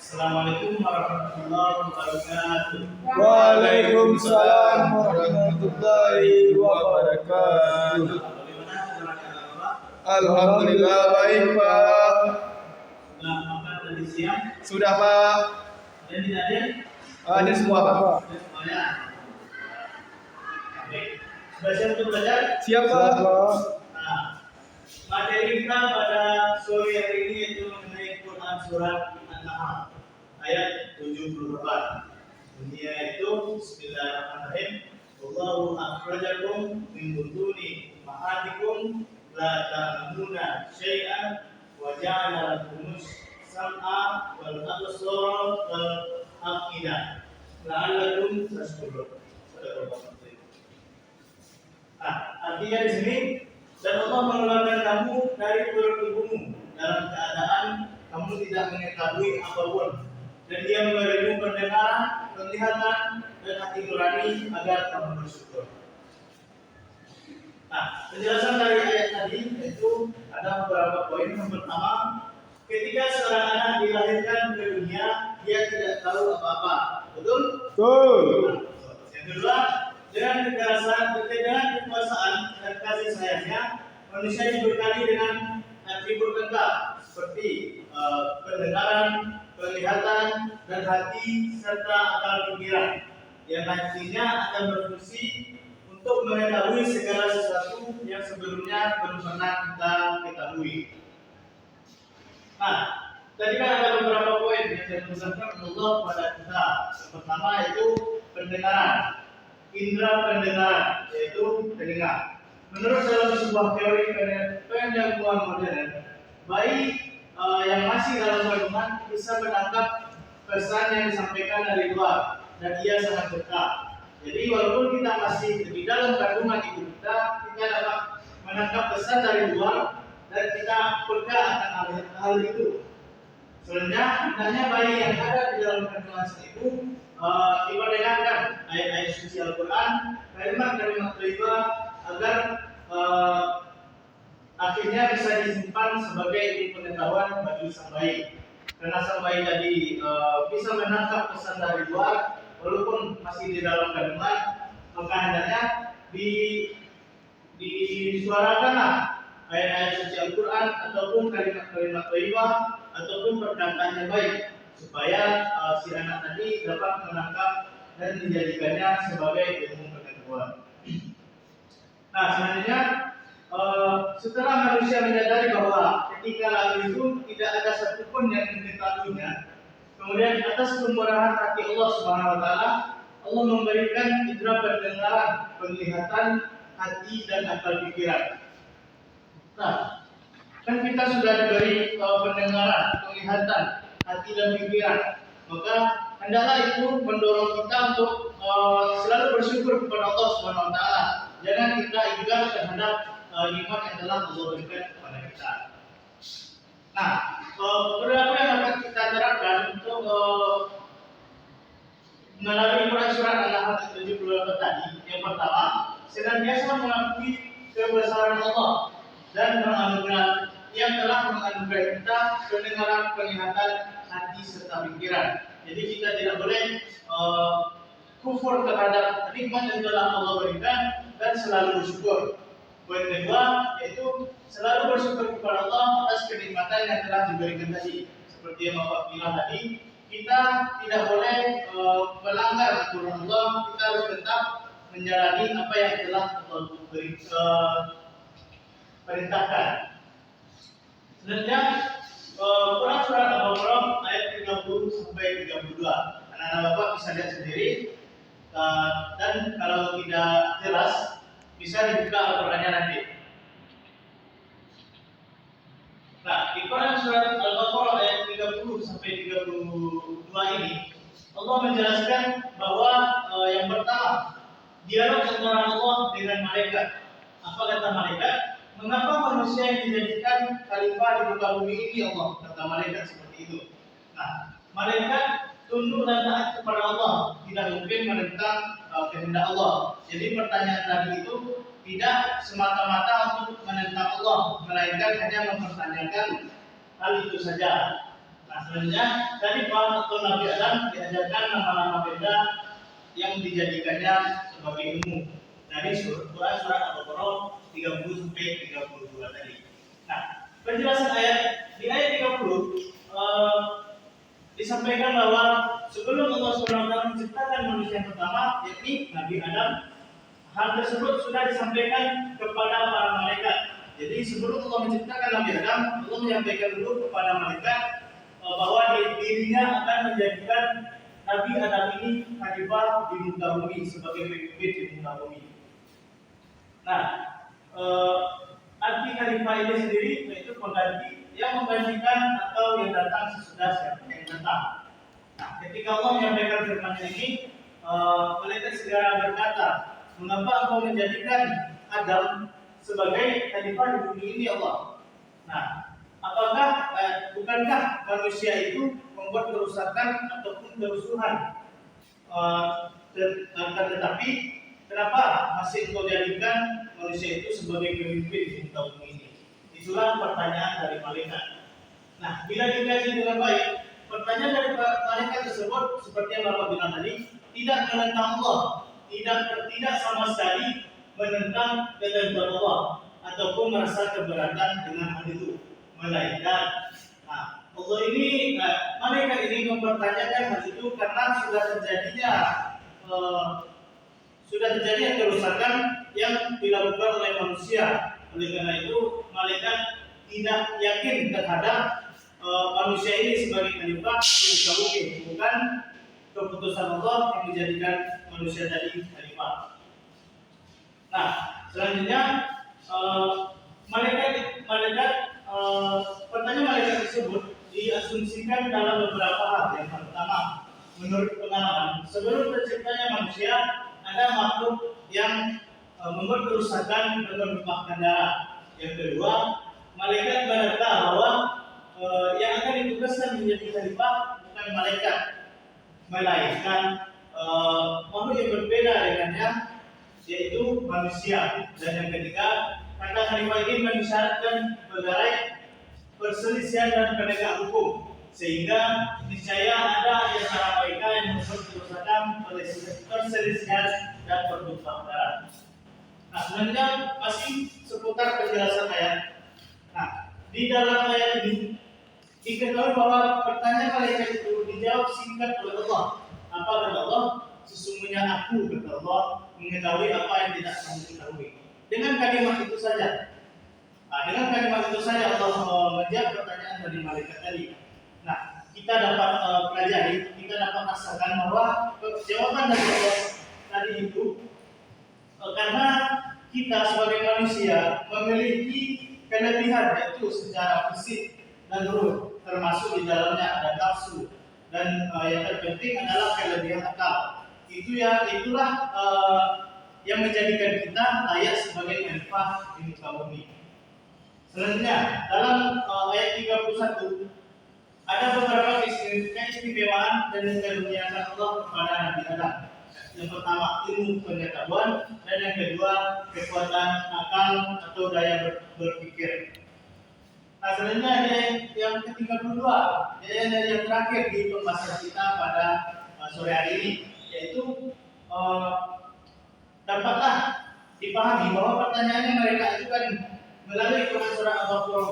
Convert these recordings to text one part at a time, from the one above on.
Assalamualaikum warahmatullahi wabarakatuh. Waalaikumsalam warahmatullahi wabarakatuh. Bagaimana keadaan Bapak? Alhamdulillah baik Pak. Sudah makan tadi siang? Sudah Pak. Dan tidak ada? Ada semua Pak. Ada semuanya. Oke. Sudah siap untuk belajar? Siap Pak. Nah, materi kita pada sore hari ini yaitu mengenai Quran surat An-Nahl ayat 78. Bunyinya itu Bismillahirrahmanirrahim. Wallahu akhrajakum min butuni ummahatikum la ta'lamuna syai'an wa ja'ala lakumus sam'a wal absara wal afidah la'allakum tashkurun. Artinya di sini, dan Allah mengeluarkan kamu dari perut ibumu dalam keadaan kamu tidak mengetahui apapun, dan Dia memberimu pendengaran, penglihatan, dan hati nurani agar kamu bersyukur. Nah, penjelasan dari ayat tadi itu ada beberapa poin. Yang pertama, ketika seorang anak dilahirkan ke dunia, dia tidak tahu apa-apa, betul? Betul. Yang kedua, dengan kekuasaan dan kasih sayangnya, manusia dibekali dengan atribut lengkap seperti pendengaran, penglihatan, dan hati serta akal pikiran yang nantinya akan berfungsi untuk mengetahui segala sesuatu yang sebelumnya belum pernah kita ketahui. Nah, tadi kan ada beberapa poin yang saya tuliskan Allah pada kita. Yang pertama yaitu pendengaran, indera pendengaran, yaitu telinga. Menurut dalam sebuah teori pendahuluan modern, bayi yang masih dalam kandungan bisa menangkap pesan yang disampaikan dari luar dan ia sangat peka. Jadi walaupun kita masih di dalam kandungan ibu kita dapat menangkap pesan dari luar dan kita peka akan hal itu. Sebenarnya hendaknya bayi yang ada di dalam kandungan sang ibu diperdengarkan ayat-ayat suci Al-Quran, kalimat-kalimat thayyibah agar akhirnya bisa disimpan sebagai ilmu pengetahuan bagi sang bayi. Karena sang bayi tadi bisa menangkap pesan dari luar walaupun masih di dalam kandungan, maka hendaknya disuarakanlah ayat-ayat suci Al-Quran ataupun kalimat-kalimat thayyibah ataupun perkataan yang baik supaya si anak tadi dapat menangkap dan menjadikannya sebagai ilmu pengetahuan. Nah, selanjutnya setelah manusia menyadari bahwa ketika lahir itu tidak ada satupun yang mengetahuinya, kemudian atas kemurahan hati Allah Subhanahu Wa Taala, Allah memberikan indera pendengaran, penglihatan, hati dan akal pikiran. Nah, kan kita sudah diberi pendengaran, penglihatan, hati dan pikiran, maka hendaklah itu mendorong kita untuk selalu bersyukur kepada Allah Subhanahu Wa Taala. Jangan kita ingkar terhadap nikmat yang telah Allah berikan kepada kita. Nah, beberapa yang dapat kita terapkan untuk melalui Quran surat An-Nahl 78 tadi. Yang pertama, senantiasa mengakui kebesaran Allah dan yang telah menganugerahi kita pendengaran, penglihatan, hati serta pikiran. Jadi kita tidak boleh kufur terhadap nikmat yang telah Allah berikan dan selalu bersyukur. Poin kedua yaitu selalu bersyukur kepada Allah atas kenikmatan yang telah diberikan tadi. Seperti yang Bapak bilang tadi, kita tidak boleh melanggar aturan Allah. Kita harus tetap menjalani apa yang telah Allah perintahkan. Selanjutnya Quran surat Al-Baqarah ayat 30 sampai 32. Anak-anak Bapak bisa lihat sendiri. Dan kalau tidak jelas bisa dibuka Al-Qur'annya nanti. Nah, di Quran surat Al-Baqarah ayat 30 sampai 32 ini Allah menjelaskan bahwa yang pertama dialog antara Allah dengan malaikat. Apa kata malaikat? Mengapa manusia yang dijadikan khalifah di muka bumi ini Allah? Kata malaikat seperti itu. Nah, malaikat tunduk dan taat kepada Allah, tidak mungkin menentang kehendak Allah. Jadi pertanyaan tadi itu tidak semata-mata untuk menentang Allah, melainkan hanya mempertanyakan hal itu saja. Nah, Nah, selanjutnya khalifah atau Nabi Adam diajarkan nama-nama benda yang dijadikannya sebagai umum dari Quran surat Al-Baqarah 30 sampai 32 tadi. Nah, penjelasan ayat di ayat 30 disampaikan bahwa sebelum Allah SWT menciptakan manusia yang pertama, yakni Nabi Adam, hal tersebut sudah disampaikan kepada para malaikat. Jadi sebelum Allah menciptakan Nabi Adam, Allah menyampaikan dulu kepada malaikat bahwa dirinya akan menjadikan Nabi Adam ini khalifah di muka bumi sebagai pemimpin di muka bumi. Nah, arti khalifah ini sendiri yaitu pengganti yang menggantikan atau yang datang sesudah siapa yang datang. Nah, ketika Allah menyampaikan firman ini, malaikat segera berkata, mengapa engkau menjadikan Adam sebagai khalifah di bumi ini, Allah? Nah, apakah bukankah manusia itu membuat kerusakan ataupun kerusuhan? Tetapi kenapa masih engkau jadikan manusia itu sebagai pemimpin di muka bumi ini? Itulah pertanyaan dari malaikat. Nah, bila dikaji dengan baik, pertanyaan dari malaikat tersebut seperti yang Bapak bilang tadi, tidak menentang Allah, tidak sama sekali menentang ketentuan Allah ataupun merasa keberatan dengan hal itu, melainkan Allah ini, malaikat ini mempertanyakan hal itu karena sudah terjadi kerusakan yang dilakukan oleh manusia. Oleh karena itu, malaikat tidak yakin terhadap manusia ini sebagai khalifah di muka bumi, bukan keputusan Allah yang menjadikan manusia tadi khalifah. Nah, selanjutnya pertanyaan malaikat tersebut diasumsikan dalam beberapa hal. Yang pertama, menurut pengalaman, sebelum terciptanya manusia, ada makhluk yang membuat kerusakan dan menumpahkan darah. Yang kedua, malaikat berkata bahwa yang akan ditugaskan menjadi khalifah bukan malaikat, melainkan makhluk yang berbeda dengannya, yaitu manusia. Dan yang ketiga, karena khalifah ini mensyaratkan berbagai perselisihan dan penegak hukum, sehingga niscaya ada di antara mereka yang membuat kerusakan, perselisihan dan pertumpahan darah. Nah, sebenarnya masih seputar penjelasan ayat. Nah, di dalam ayat ini diketahui bahwa pertanyaan malaikat itu dijawab singkat oleh Allah. Apa kata Allah? Sesungguhnya aku, kata Allah, mengetahui apa yang tidak kamu ketahui. Dengan kalimat itu saja. Dengan kalimat itu saja Allah menjawab pertanyaan dari malaikat tadi. Nah, kita dapat pelajari, kita dapat rasakan bahwa jawaban dari Allah tadi itu karena kita sebagai manusia memiliki kelebihan, yaitu secara fisik dan ruh, termasuk di dalamnya ada nafsu, dan yang terpenting adalah kelebihan akal. Itulah yang menjadikan kita layak sebagai khalifah di muka bumi. Selanjutnya, dalam ayat 31 ada beberapa keistimewaan dan karunia Allah kepada Nabi Adam. Yang pertama, ilmu pengetahuan, dan yang kedua, kekuatan akal atau daya berpikir. Nah, selanjutnya yang ke-32, yang terakhir di pembahasan kita pada sore hari ini, yaitu dapatlah dipahami bahwa pertanyaan yang mereka ajukan melalui Quran surah Al-Baqarah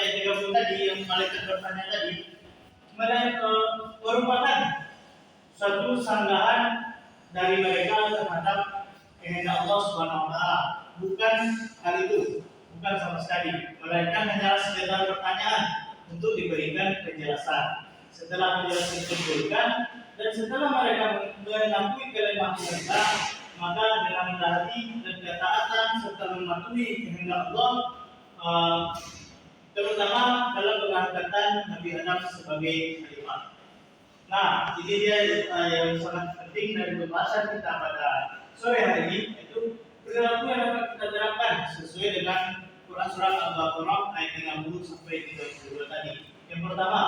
ayat 30 tadi, yang malaikat bertanya tadi, merupakan suatu sanggahan dari mereka terhadap kehendak Allah Subhanahu wa taala. Bukan hal itu, bukan sama sekali, melainkan hanyalah sekedar pertanyaan untuk diberikan penjelasan. Setelah penjelasan itu diberikan dan setelah mereka mengakui kelemahan mereka, maka dengan rendah hati dan ketaatan serta mematuhi kehendak Allah, terutama dalam pengangkatan Nabi Adam sebagai khalifah. Nah, ini dia yang sangat penting dari pembahasan kita pada sore hari ini, yaitu perilaku yang dapat kita terapkan sesuai dengan Quran surah Al-Baqarah ayat 30 sampai 32 tadi. Yang pertama,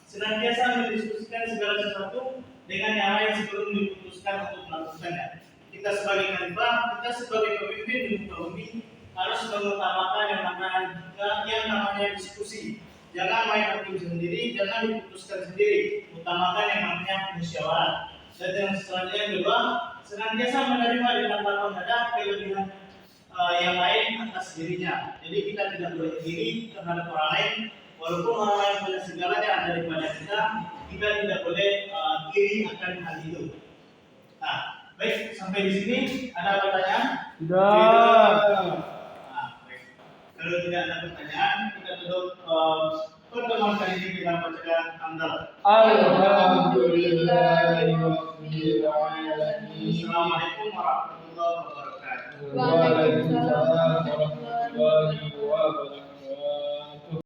senantiasa mendiskusikan segala sesuatu dengan yang lain sebelum diputuskan untuk melakukannya. Kita sebagai khalifah, kita sebagai pemimpin di muka bumi harus mengutamakan yang namanya diskusi, Jangan main hakim sendiri, jangan diputuskan sendiri. Utamakan yang namanya musyawarah. Dan yang selanjutnya yang kedua, senantiasa menerima dengan lapang dada kelebihan yang lain atas dirinya. Jadi kita tidak boleh iri terhadap orang lain, walaupun orang lain punya segalanya daripada kita tidak boleh iri akan hal itu. Nah, baik, sampai di sini ada pertanyaan? Tidak. Nah, baik. Kalau tidak ada pertanyaan, kita tutup pertemuan kali ini dengan bacaan hamdalah. Alhamdulillahirabbil alamin. Assalamualaikum warahmatullahi wabarakatuh. Waalaikumsalam warahmatullahi wabarakatuh.